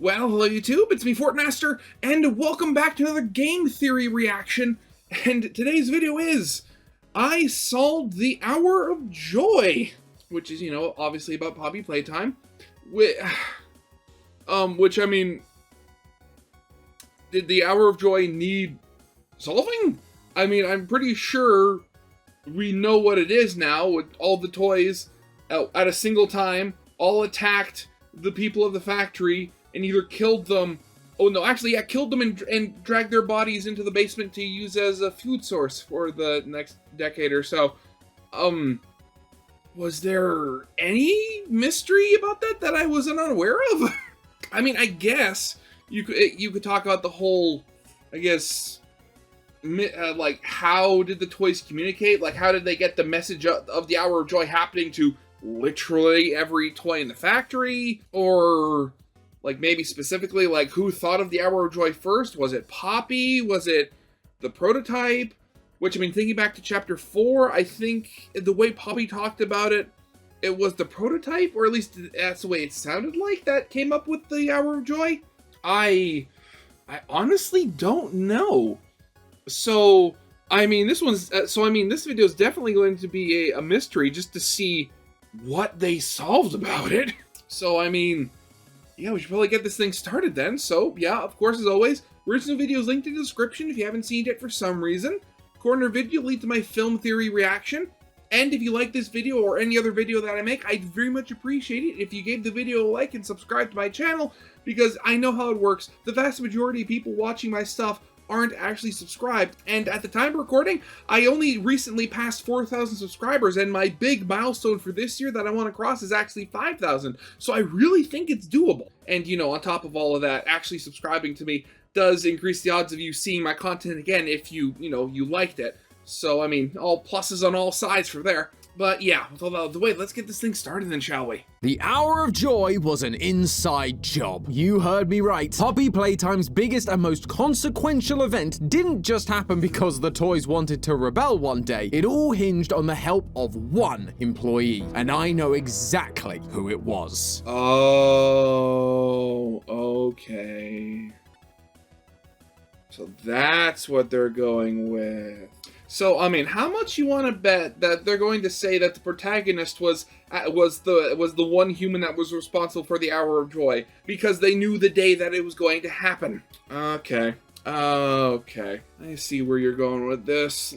Well, hello YouTube, it's me Fortmaster, and welcome back to another game theory reaction. And today's video is, I solved the Hour of Joy, which is, obviously about Poppy Playtime. Which, I mean, did the Hour of Joy need solving? I mean, I'm pretty sure we know what it is now, with all the toys at a single time, all attacked the people of the factory, and either killed them, killed them and dragged their bodies into the basement to use as a food source for the next decade or so. Was there any mystery about that I wasn't unaware of? I mean, I guess you could talk about the whole, like, how did the toys communicate? Like, how did they get the message of the Hour of Joy happening to literally every toy in the factory? Or, like, maybe specifically, like, who thought of the Hour of Joy first? Was it Poppy? Was it the prototype? Which, I mean, thinking back to Chapter 4, I think the way Poppy talked about it, it was the prototype, or at least that's the way it sounded like, that came up with the Hour of Joy. I honestly don't know. So, I mean, this video is definitely going to be a mystery, just to see what they solved about it. So, I mean, yeah, we should probably get this thing started then. So, yeah, of course, as always, original video is linked in the description if you haven't seen it for some reason. Corner video lead to my film theory reaction. And if you like this video or any other video that I make, I'd very much appreciate it if you gave the video a like and subscribe to my channel, because I know how it works. The vast majority of people watching my stuff aren't actually subscribed, and at the time of recording, I only recently passed 4,000 subscribers, and my big milestone for this year that I want to cross is actually 5,000, so I really think it's doable. And, on top of all of that, actually subscribing to me does increase the odds of you seeing my content again if you liked it. So, I mean, all pluses on all sides for there. But yeah, with all that out of the way, let's get this thing started then, shall we? The Hour of Joy was an inside job. You heard me right. Poppy Playtime's biggest and most consequential event didn't just happen because the toys wanted to rebel one day. It all hinged on the help of one employee, and I know exactly who it was. Oh, okay. So that's what they're going with. So, I mean, how much you want to bet that they're going to say that the protagonist was the one human that was responsible for the Hour of Joy because they knew the day that it was going to happen? Okay. Okay. I see where you're going with this.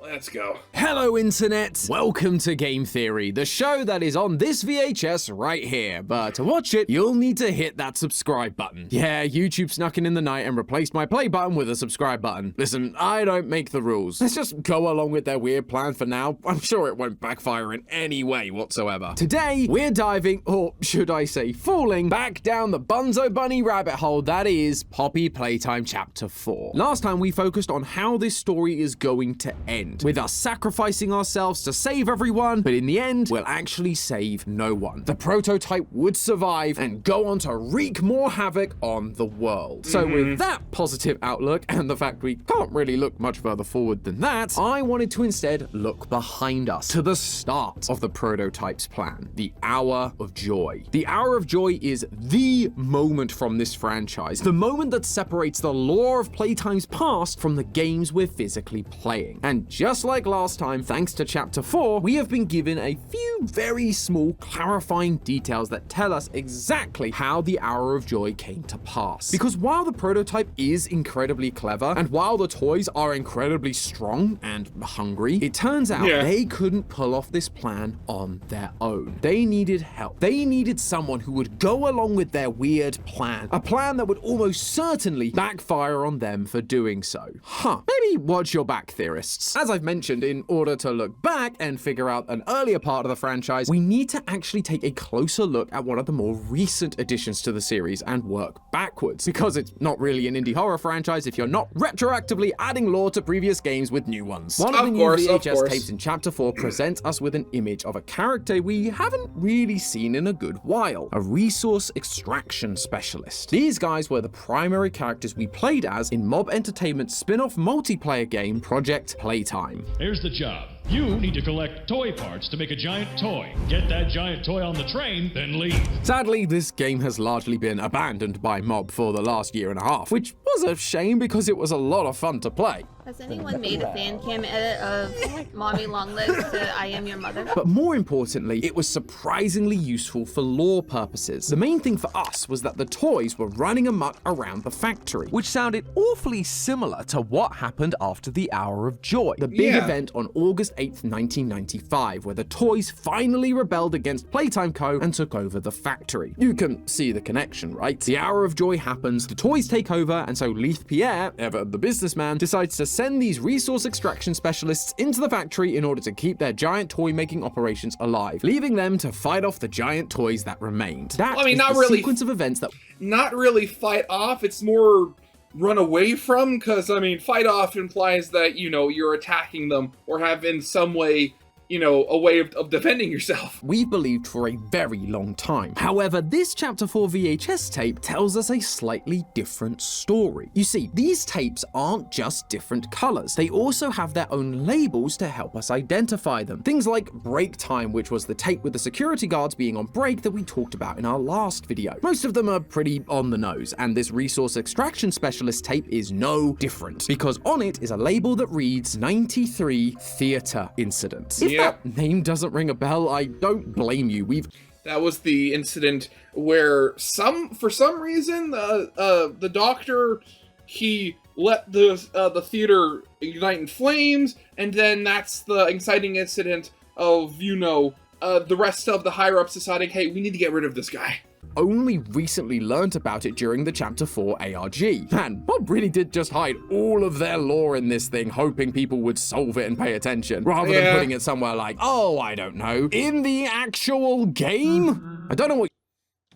Let's go. Hello, Internet. Welcome to Game Theory, the show that is on this VHS right here. But to watch it, you'll need to hit that subscribe button. Yeah, YouTube snuck in the night and replaced my play button with a subscribe button. Listen, I don't make the rules. Let's just go along with their weird plan for now. I'm sure it won't backfire in any way whatsoever. Today, we're diving, or should I say falling, back down the Bunzo Bunny rabbit hole that is Poppy Playtime Chapter 4. Last time, we focused on how this story is going to end, with us sacrificing ourselves to save everyone, but in the end, we'll actually save no one. The prototype would survive and go on to wreak more havoc on the world. So with that positive outlook, and the fact we can't really look much further forward than that, I wanted to instead look behind us, to the start of the prototype's plan, the Hour of Joy. The Hour of Joy is the moment from this franchise, the moment that separates the lore of Playtime's past from the games we're physically playing. And just like last time, thanks to Chapter 4, we have been given a few very small clarifying details that tell us exactly how the Hour of Joy came to pass. Because while the prototype is incredibly clever, and while the toys are incredibly strong and hungry, it turns out they couldn't pull off this plan on their own. They needed help. They needed someone who would go along with their weird plan, a plan that would almost certainly backfire on them for doing so. Maybe watch your back, theorists. As I've mentioned, in order to look back and figure out an earlier part of the franchise, we need to actually take a closer look at one of the more recent additions to the series and work backwards, because it's not really an indie horror franchise if you're not retroactively adding lore to previous games with new ones. One of the new VHS tapes in Chapter 4 presents us with an image of a character we haven't really seen in a good while, a resource extraction specialist. These guys were the primary characters we played as in Mob Entertainment's spin-off multiplayer game Project Playtime. Playtime. Here's the job. You need to collect toy parts to make a giant toy. Get that giant toy on the train, then leave. Sadly, this game has largely been abandoned by Mob for the last year and a half, which was a shame because it was a lot of fun to play. Has anyone made a fan cam edit of Mommy Longlegs to I Am Your Mother? But more importantly, it was surprisingly useful for lore purposes. The main thing for us was that the toys were running amok around the factory, Which sounded awfully similar to what happened after the Hour of Joy. the big event on August 8th, 1995, where the toys finally rebelled against Playtime Co. and took over the factory. You can see the connection, right? The Hour of Joy happens, the toys take over, and so Leith Pierre, ever the businessman, decides to send these resource extraction specialists into the factory in order to keep their giant toy-making operations alive, leaving them to fight off the giant toys that remained. That is not the really. sequence of events that Not really fight off, it's more run away from, because, fight off implies that, you're attacking them or have in some way, a way of defending yourself. we've believed for a very long time. However, this Chapter 4 VHS tape tells us a slightly different story. You see, these tapes aren't just different colors. They also have their own labels to help us identify them. Things like Break Time, which was the tape with the security guards being on break that we talked about in our last video. Most of them are pretty on the nose, and this resource extraction specialist tape is no different, because on it is a label that reads 93 Theater Incident. If that name doesn't ring a bell, I don't blame you. That was the incident where for some reason, the doctor, he let the theater ignite in flames, and then that's the exciting incident of, the rest of the higher-ups deciding, hey, we need to get rid of this guy. Only recently learnt about it during the Chapter 4 ARG. Man, Bob really did just hide all of their lore in this thing, hoping people would solve it and pay attention, rather than putting it somewhere like, oh, I don't know, in the actual game? I don't know what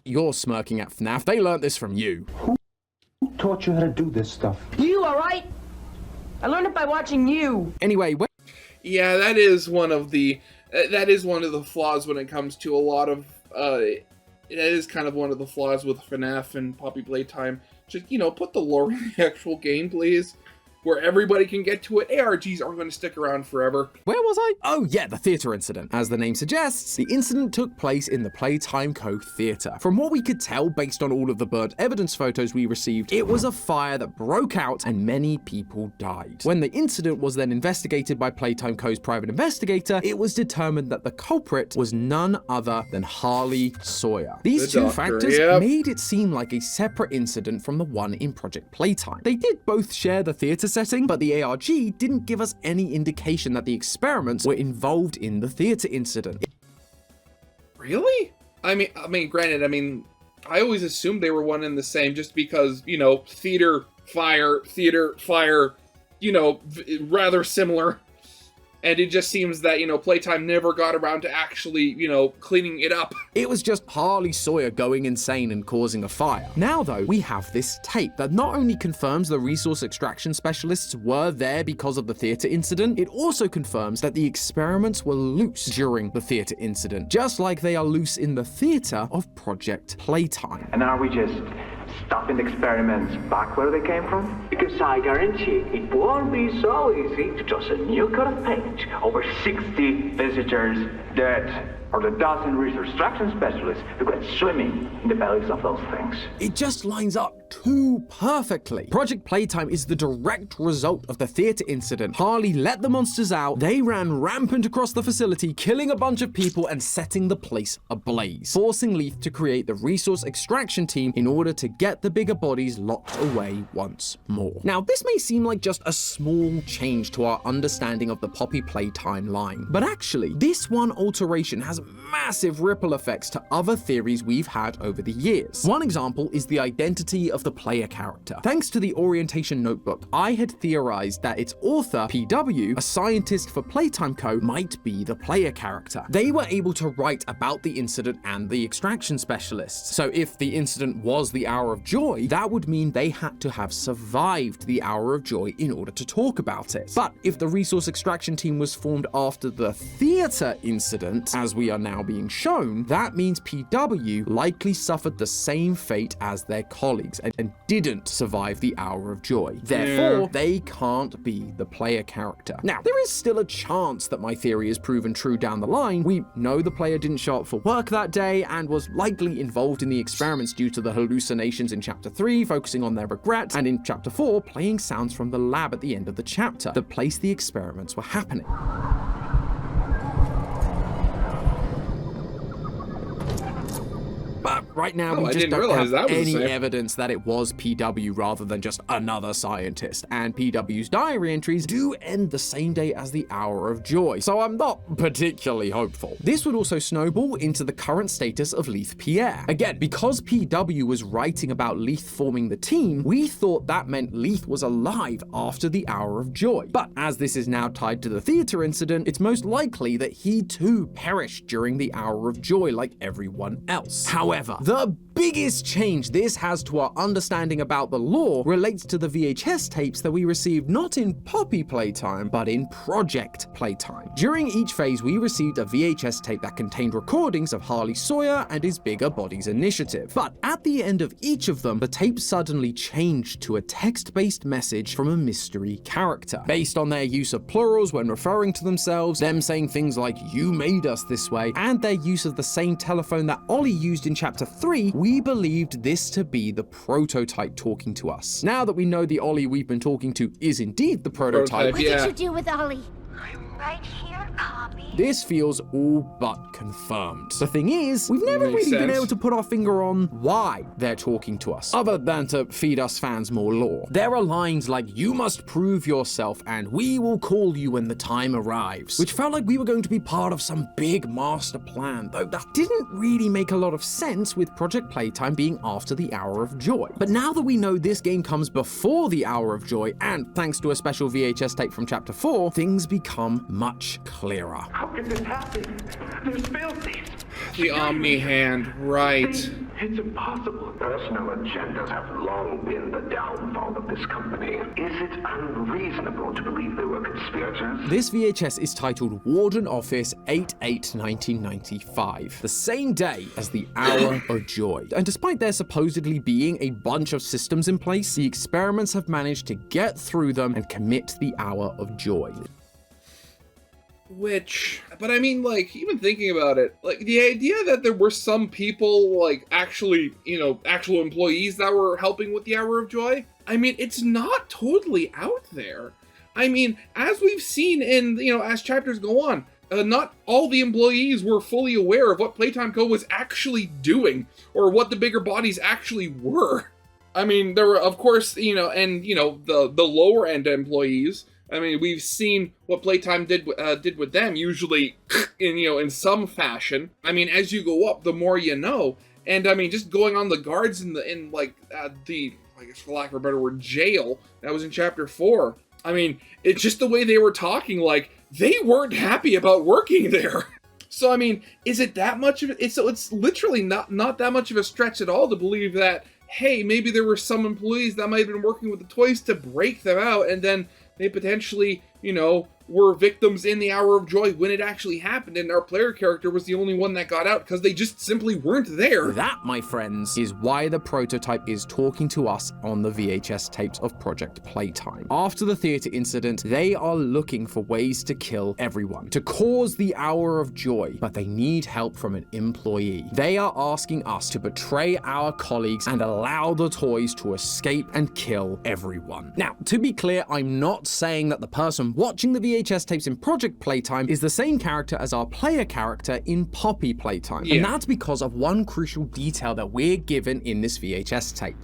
you're smirking at, FNAF. They learnt this from you. Who taught you how to do this stuff? You, alright? I learned it by watching you. Anyway, Yeah, that is one of the flaws when it comes to a lot of, it is kind of one of the flaws with FNAF and Poppy Playtime. Just, put the lore in the actual game, please, where everybody can get to it. ARGs aren't going to stick around forever. where was I? Oh yeah, the theater incident. As the name suggests, the incident took place in the Playtime Co. theater. From what we could tell based on all of the burnt evidence photos we received, it was a fire that broke out and many people died. When the incident was then investigated by Playtime Co.'s private investigator, it was determined that the culprit was none other than Harley Sawyer. These two factors made it seem like a separate incident from the one in Project Playtime. They did both share the theater setting, but the ARG didn't give us any indication that the experiments were involved in the theater incident. Really? Granted, I always assumed they were one and the same just because, theater, fire, rather similar. And it just seems that, Playtime never got around to actually, cleaning it up. It was just Harley Sawyer going insane and causing a fire. Now, though, we have this tape that not only confirms the resource extraction specialists were there because of the theater incident, it also confirms that the experiments were loose during the theater incident, just like they are loose in the theater of Project Playtime. And are we just stopping the experiments back where they came from? Because I guarantee it won't be so easy to toss a new coat of paint over 60 visitors dead, or the dozen resource extraction specialists who went swimming in the bellies of those things. It just lines up too perfectly. Project Playtime is the direct result of the theater incident. Harley let the monsters out, they ran rampant across the facility, killing a bunch of people and setting the place ablaze, forcing Leith to create the resource extraction team in order to get the bigger bodies locked away once more. Now, this may seem like just a small change to our understanding of the Poppy Playtime line, but actually, this one alteration has massive ripple effects to other theories we've had over the years. One example is the identity of the player character. Thanks to the orientation notebook, I had theorized that its author, PW, a scientist for Playtime Co., might be the player character. They were able to write about the incident and the extraction specialists. So if the incident was the Hour of Joy, that would mean they had to have survived the Hour of Joy in order to talk about it. But if the resource extraction team was formed after the theater incident, as we we are now being shown, that means PW likely suffered the same fate as their colleagues and didn't survive the Hour of Joy. Therefore, they can't be the player character. Now, there is still a chance that my theory is proven true down the line. We know the player didn't show up for work that day and was likely involved in the experiments due to the hallucinations in Chapter 3, focusing on their regret, and in Chapter 4, playing sounds from the lab at the end of the chapter, the place the experiments were happening. But right now, we just don't have any evidence that it was PW rather than just another scientist, and PW's diary entries do end the same day as the Hour of Joy, so I'm not particularly hopeful. This would also snowball into the current status of Leith Pierre. Again, because PW was writing about Leith forming the team, we thought that meant Leith was alive after the Hour of Joy. But as this is now tied to the theater incident, it's most likely that he too perished during the Hour of Joy like everyone else. However, the biggest change this has to our understanding about the lore relates to the VHS tapes that we received not in Poppy Playtime, but in Project Playtime. During each phase, we received a VHS tape that contained recordings of Harley Sawyer and his Bigger Bodies initiative. But at the end of each of them, the tape suddenly changed to a text-based message from a mystery character. Based on their use of plurals when referring to themselves, them saying things like, "You made us this way," and their use of the same telephone that Ollie used in Chapter 3, we believed this to be the prototype talking to us. Now that we know the Ollie we've been talking to is indeed the prototype, What did you do with Ollie? I'm right here, Poppy. this feels all but confirmed. The thing is, we've never really been able to put our finger on why they're talking to us, other than to feed us fans more lore. There are lines like, "You must prove yourself and we will call you when the time arrives," which felt like we were going to be part of some big master plan, though that didn't really make a lot of sense with Project Playtime being after the Hour of Joy. But now that we know this game comes before the Hour of Joy, and thanks to a special VHS tape from Chapter 4, things become much clearer. How can this happen? There's failsafes. The Omni Hand, right. It's impossible. Personal agendas have long been the downfall of this company. Is it unreasonable to believe there were conspirators? This VHS is titled Warden Office 8/8/1995, the same day as the Hour of Joy. And despite there supposedly being a bunch of systems in place, the experiments have managed to get through them and commit the Hour of Joy. But I mean, like, even thinking about it, like, the idea that there were some people, like, actually, actual employees that were helping with the Hour of Joy, I mean, it's not totally out there. I mean, as we've seen in, as chapters go on, not all the employees were fully aware of what Playtime Co. was actually doing, or what the bigger bodies actually were. I mean, there were, of course, the lower end employees. I mean, we've seen what Playtime did with them, usually in some fashion. I mean, as you go up, the more you know. And I mean, just going on the guards I guess for lack of a better word, jail, that was in Chapter 4. I mean, it's just the way they were talking, like, they weren't happy about working there. So, I mean, is it that much of it? It's literally not that much of a stretch at all to believe that, hey, maybe there were some employees that might have been working with the toys to break them out, and then they potentially, were victims in the Hour of Joy when it actually happened, and our player character was the only one that got out because they just simply weren't there. That, my friends, is why the prototype is talking to us on the VHS tapes of Project Playtime. After the theater incident, they are looking for ways to kill everyone, to cause the Hour of Joy, but they need help from an employee. They are asking us to betray our colleagues and allow the toys to escape and kill everyone. Now, to be clear, I'm not saying that the person watching the VHS tapes in Project Playtime is the same character as our player character in Poppy Playtime. Yeah. And that's because of one crucial detail that we're given in this VHS tape.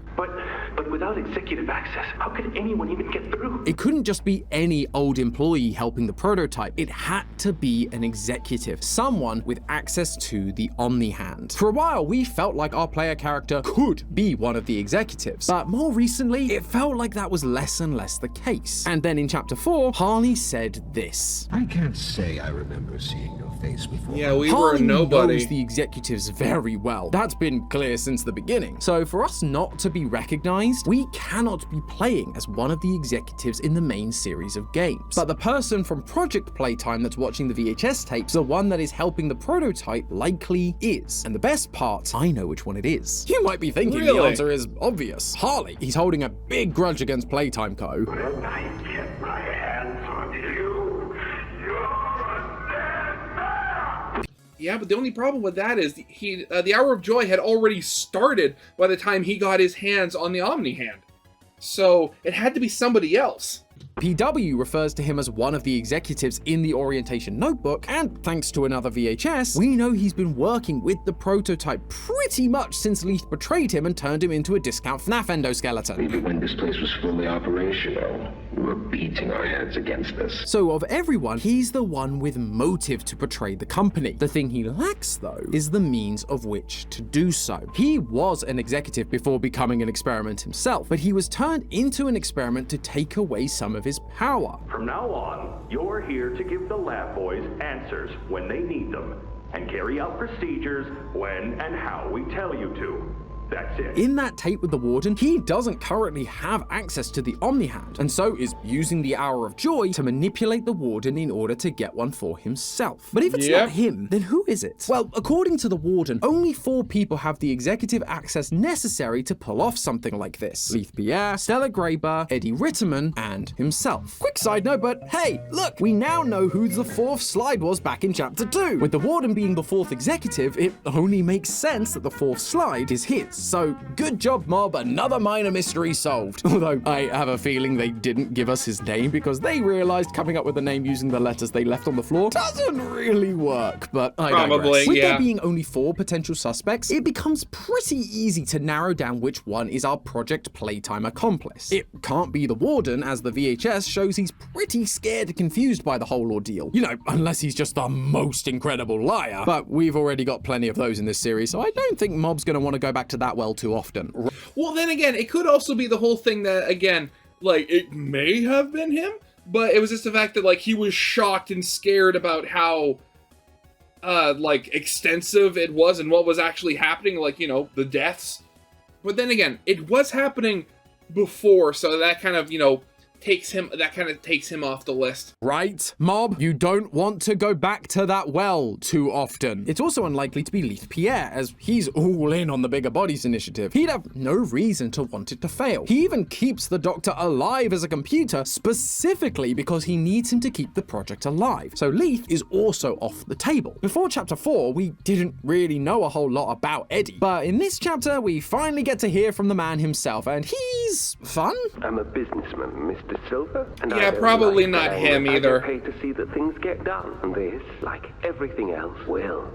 But without executive access, how could anyone even get through? It couldn't just be any old employee helping the prototype. It had to be an executive, someone with access to the Omni Hand. For a while, we felt like our player character could be one of the executives, but more recently, it felt like that was less and less the case. And then in Chapter 4, Harley said this. I can't say I remember seeing your face before. Yeah, we Harley were nobody. knows the executives very well. That's been clear since the beginning. So for us not to be recognized, released, we cannot be playing as one of the executives in the main series of games. But the person from Project Playtime that's watching the VHS tapes, the one that is helping the prototype, likely is. And the best part, I know which one it is. You might be thinking the answer is obvious. Harley. He's holding a big grudge against Playtime Co. When I get my hands on you, you're a dead man! Yeah, but the only problem with that is the Hour of Joy had already started by the time he got his hands on the Omni Hand. So it had to be somebody else. PW refers to him as one of the executives in the orientation notebook, and thanks to another VHS, we know he's been working with the prototype pretty much since Leith betrayed him and turned him into a discount FNAF endoskeleton. Maybe when this place was fully operational, we were beating our heads against this. So of everyone, he's the one with motive to betray the company. The thing he lacks, though, is the means of which to do so. He was an executive before becoming an experiment himself, but he was turned into an experiment to take away some of his power. From now on, you're here to give the lab boys answers when they need them, and carry out procedures when and how we tell you to. That's it. In that tape with the Warden, he doesn't currently have access to the Omni-Hand, and so is using the Hour of Joy to manipulate the Warden in order to get one for himself. But if it's not him, then who is it? Well, according to the Warden, only 4 people have the executive access necessary to pull off something like this. Leith Pierre, Stella Graber, Eddie Ritterman, and himself. Quick side note, but hey, look, we now know who the 4th slide was back in Chapter 2. With the Warden being the 4th executive, it only makes sense that the 4th slide is his. So, good job, Mob, another minor mystery solved. Although, I have a feeling they didn't give us his name because they realized coming up with a name using the letters they left on the floor doesn't really work, but I digress. With there being only 4 potential suspects, it becomes pretty easy to narrow down which one is our Project Playtime accomplice. It can't be the Warden, as the VHS shows he's pretty scared and confused by the whole ordeal. You know, unless he's just the most incredible liar. But we've already got plenty of those in this series, so I don't think Mob's gonna want to go back to that well too often. Well, then again, it could also be the whole thing that, again, like, it may have been him, but it was just the fact that, like, he was shocked and scared about how, like, extensive it was and what was actually happening, like, you know, the deaths. But then again, it was happening before, so that kind of, you know, takes him off the list. Right, Mob? You don't want to go back to that well too often. It's also unlikely to be Leith Pierre, as he's all in on the Bigger Bodies initiative. He'd have no reason to want it to fail. He even keeps the Doctor alive as a computer specifically because he needs him to keep the project alive. So Leith is also off the table. Before Chapter 4, we didn't really know a whole lot about Eddie, but in this chapter, we finally get to hear from the man himself, and he's fun. I'm a businessman, Mr. Silver, and yeah, probably not him either. I get paid to see that things get done, and this, like everything else, will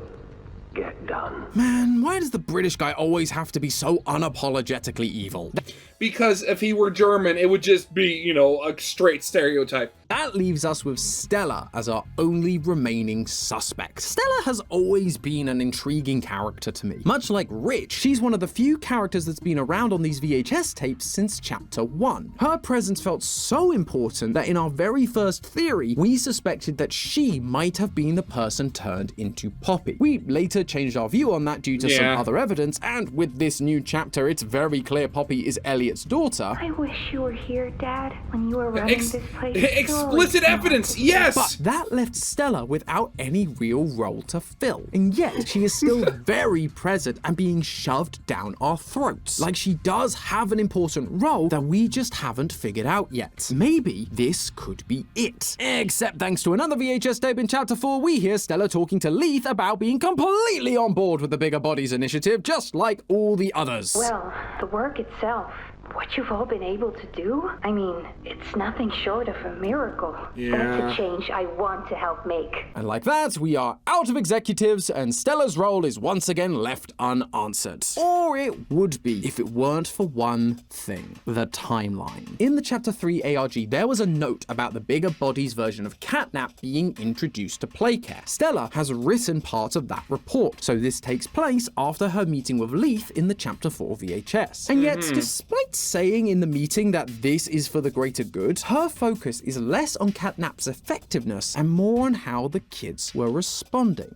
get done. Man, why does the British guy always have to be so unapologetically evil? Because if he were German, it would just be, you know, a straight stereotype. That leaves us with Stella as our only remaining suspect. Stella has always been an intriguing character to me. Much like Rich, she's one of the few characters that's been around on these VHS tapes since Chapter 1. Her presence felt so important that in our very first theory, we suspected that she might have been the person turned into Poppy. We later changed our view on that due to some other evidence, and with this new chapter, it's very clear Poppy is Elliot's daughter. I wish you were here, Dad, when you were running this place. Explicit evidence, yes! But that left Stella without any real role to fill. And yet, she is still very present and being shoved down our throats. Like she does have an important role that we just haven't figured out yet. Maybe this could be it. Except thanks to another VHS tape in Chapter 4, we hear Stella talking to Leith about being completely on board with the Bigger Bodies initiative, just like all the others. Well, the work itself, what you've all been able to do, I mean, it's nothing short of a miracle. That's a change I want to help make. And like that, we are out of executives, and Stella's role is once again left unanswered. Or it would be if it weren't for one thing: the timeline. In the Chapter 3 ARG, there was a note about the Bigger Bodies version of Catnap being introduced to Playcare. Stella has written part of that report, so this takes place after her meeting with Leith in the Chapter 4 VHS. And yet, despite saying in the meeting that this is for the greater good, her focus is less on Catnap's effectiveness and more on how the kids were responding.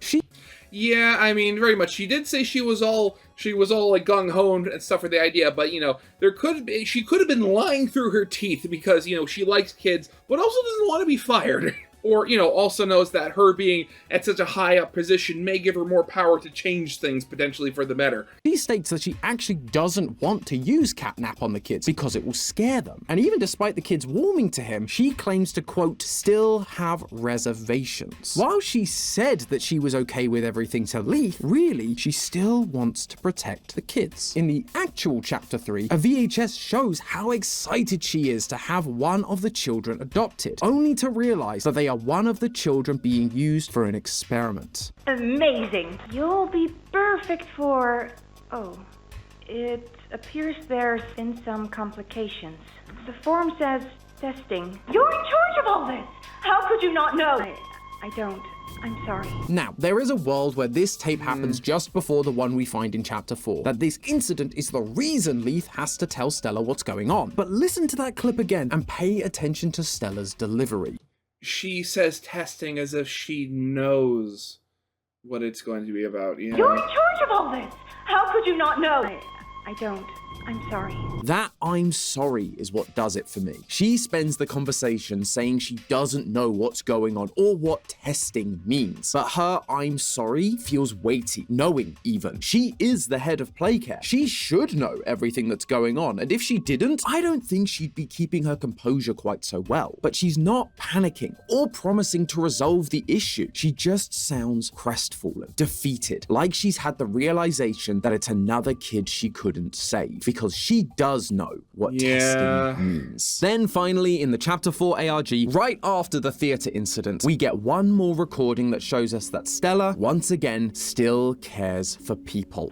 Yeah, I mean, very much. She did say she was all like gung ho and stuff for the idea, but she could have been lying through her teeth because she likes kids, but also doesn't want to be fired. Or, also knows that her being at such a high up position may give her more power to change things potentially for the better. She states that she actually doesn't want to use catnap on the kids because it will scare them. And even despite the kids warming to him, she claims to, quote, still have reservations. While she said that she was okay with everything to Leith, really, she still wants to protect the kids. In the actual Chapter 3, a VHS shows how excited she is to have one of the children adopted, only to realize that they are one of the children being used for an experiment. Amazing. You'll be perfect for... Oh, it appears there's been some complications. The form says testing. You're in charge of all this! How could you not know? I don't. I'm sorry. Now, there is a world where this tape happens just before the one we find in Chapter 4, that this incident is the reason Leith has to tell Stella what's going on. But listen to that clip again and pay attention to Stella's delivery. She says testing as if she knows what it's going to be about. You're in charge of all this! How could you not know? I don't. I'm sorry. That I'm sorry is what does it for me. She spends the conversation saying she doesn't know what's going on or what testing means. But her I'm sorry feels weighty, knowing even. She is the head of Playcare. She should know everything that's going on. And if she didn't, I don't think she'd be keeping her composure quite so well. But she's not panicking or promising to resolve the issue. She just sounds crestfallen, defeated, like she's had the realization that it's another kid she couldn't save. Because she does know what testing means. Then finally, in the Chapter 4 ARG, right after the theater incident, we get one more recording that shows us that Stella, once again, still cares for people.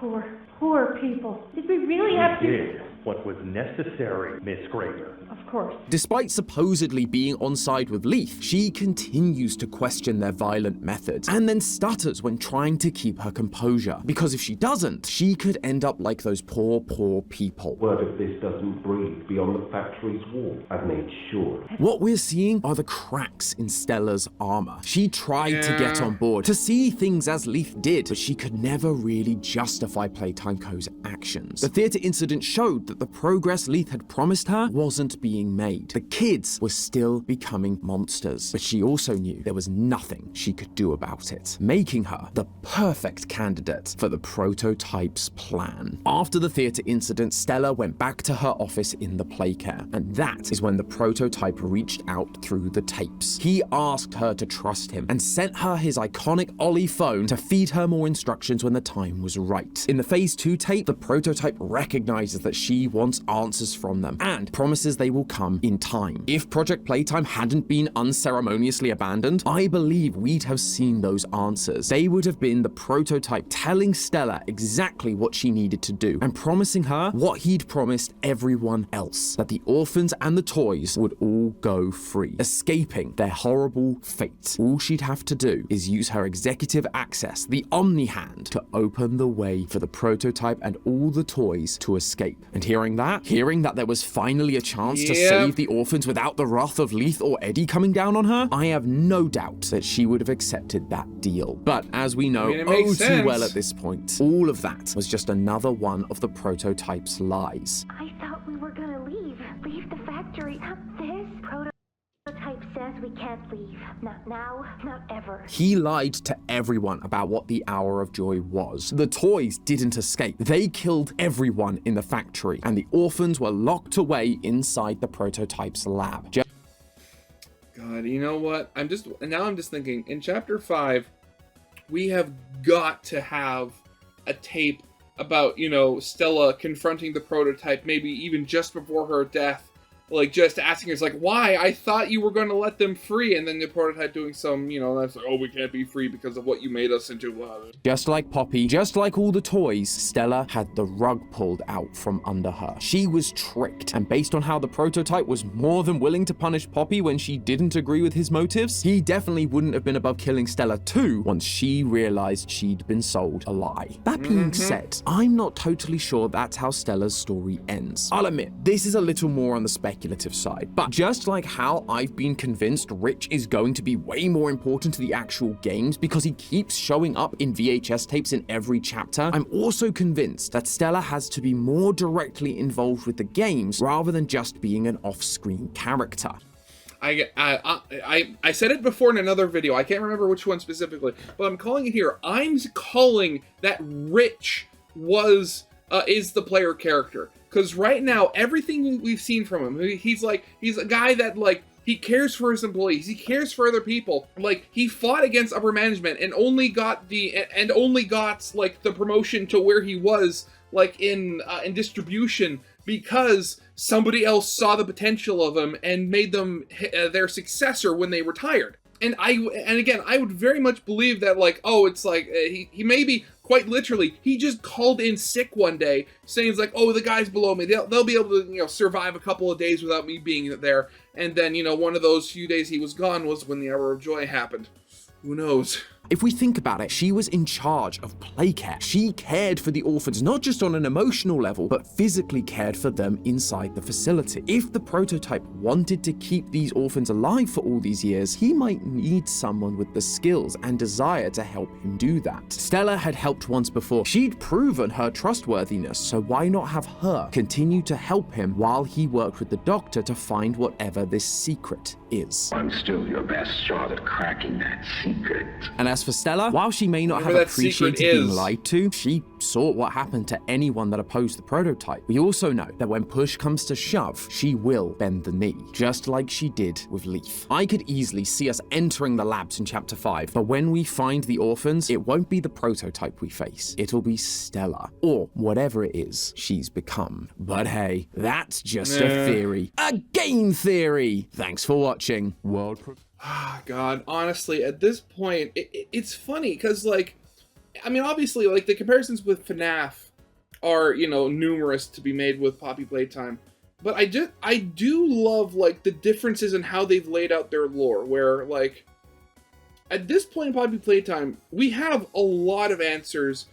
Those poor people. Did we really have to... Did what was necessary, Miss Granger. Of course. Despite supposedly being on side with Leith, she continues to question their violent methods and then stutters when trying to keep her composure. Because if she doesn't, she could end up like those poor people. Word of this doesn't breathe beyond the factory's wall. I've made sure. What we're seeing are the cracks in Stella's armor. She tried to get on board, to see things as Leith did, but she could never really justify Playtime Co.'s actions. The theater incident showed that the progress Leith had promised her wasn't being made. The kids were still becoming monsters, but she also knew there was nothing she could do about it, making her the perfect candidate for the prototype's plan. After the theater incident, Stella went back to her office in the Playcare, and that is when the prototype reached out through the tapes. He asked her to trust him and sent her his iconic Ollie phone to feed her more instructions when the time was right. In the Phase 2 tape, the prototype recognizes that she wants answers from them and promises they will come in time. If Project Playtime hadn't been unceremoniously abandoned, I believe we'd have seen those answers. They would have been the prototype telling Stella exactly what she needed to do and promising her what he'd promised everyone else, that the orphans and the toys would all go free, escaping their horrible fate. All she'd have to do is use her executive access, the Omni Hand, to open the way for the prototype and all the toys to escape. And hearing that there was finally a chance to save the orphans without the wrath of Leith or Eddie coming down on her, I have no doubt that she would have accepted that deal. But as we know, too well at this point, all of that was just another one of the prototype's lies. I thought we were gonna leave the factory. Not this. Prototype says we can't leave. Not now, not ever. He lied to everyone about what the Hour of Joy was. The toys didn't escape. They killed everyone in the factory, and the orphans were locked away inside the prototype's lab. God, you know what? I'm just thinking, in Chapter 5, we have got to have a tape about, Stella confronting the prototype, maybe even just before her death, like, just asking us, like, why? I thought you were going to let them free. And then the prototype doing some, that's like, oh, we can't be free because of what you made us into. Just like Poppy, just like all the toys, Stella had the rug pulled out from under her. She was tricked. And based on how the prototype was more than willing to punish Poppy when she didn't agree with his motives, he definitely wouldn't have been above killing Stella too once she realized she'd been sold a lie. That being said, I'm not totally sure that's how Stella's story ends. I'll admit, this is a little more on the speculative speculative side. But just like how I've been convinced Rich is going to be way more important to the actual games because he keeps showing up in VHS tapes in every chapter, I'm also convinced that Stella has to be more directly involved with the games rather than just being an off-screen character. I said it before in another video, I can't remember which one specifically, but I'm calling it here. I'm calling that Rich is the player character. Because right now, everything we've seen from him, he's a guy that, like, he cares for his employees, he cares for other people. Like, he fought against upper management and only got like the promotion to where he was, like, in distribution, because somebody else saw the potential of him and made them their successor when they retired. And again, I would very much believe that, like, oh, it's like, he maybe, quite literally, he just called in sick one day, saying, it's like, oh, the guys below me, they'll be able to, survive a couple of days without me being there. And then, one of those few days he was gone was when the Hour of Joy happened. Who knows? If we think about it, she was in charge of play care. She cared for the orphans, not just on an emotional level, but physically cared for them inside the facility. If the prototype wanted to keep these orphans alive for all these years, he might need someone with the skills and desire to help him do that. Stella had helped once before. She'd proven her trustworthiness, so why not have her continue to help him while he worked with the doctor to find whatever this secret is. I'm still your best shot at cracking that secret. And as for Stella, while she may not have appreciated being lied to, she saw what happened to anyone that opposed the prototype. We also know that when push comes to shove, she will bend the knee, just like she did with Leaf. I could easily see us entering the labs in Chapter 5, but when we find the orphans, it won't be the prototype we face. It'll be Stella, or whatever it is she's become. But hey, that's just a theory. A game theory! Thanks for watching. God, honestly, at this point, it's funny, because, like, I mean, obviously, like, the comparisons with FNAF are, numerous to be made with Poppy Playtime, but I do love, like, the differences in how they've laid out their lore, where, like, at this point in Poppy Playtime, we have a lot of answers,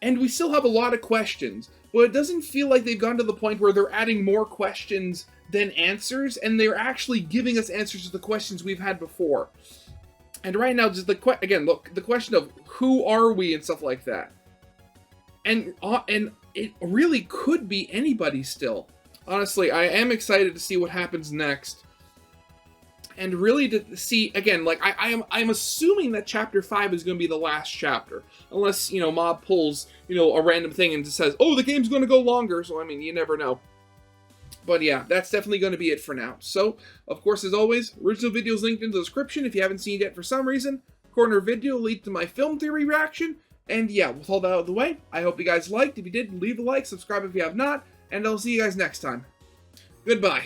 and we still have a lot of questions, but it doesn't feel like they've gotten to the point where they're adding more questions than answers, and they're actually giving us answers to the questions we've had before. And right now, just the question of who are we and stuff like that, and it really could be anybody still. Honestly, I am excited to see what happens next, and really to see again. Like I'm assuming that Chapter 5 is going to be the last chapter, unless Mob pulls a random thing and just says, "Oh, the game's going to go longer." So I mean, you never know. But yeah, that's definitely going to be it for now. So, of course, as always, original videos linked in the description if you haven't seen it yet for some reason. Corner video leads to my film theory reaction. And yeah, with all that out of the way, I hope you guys liked. If you did, leave a like, subscribe if you have not, and I'll see you guys next time. Goodbye.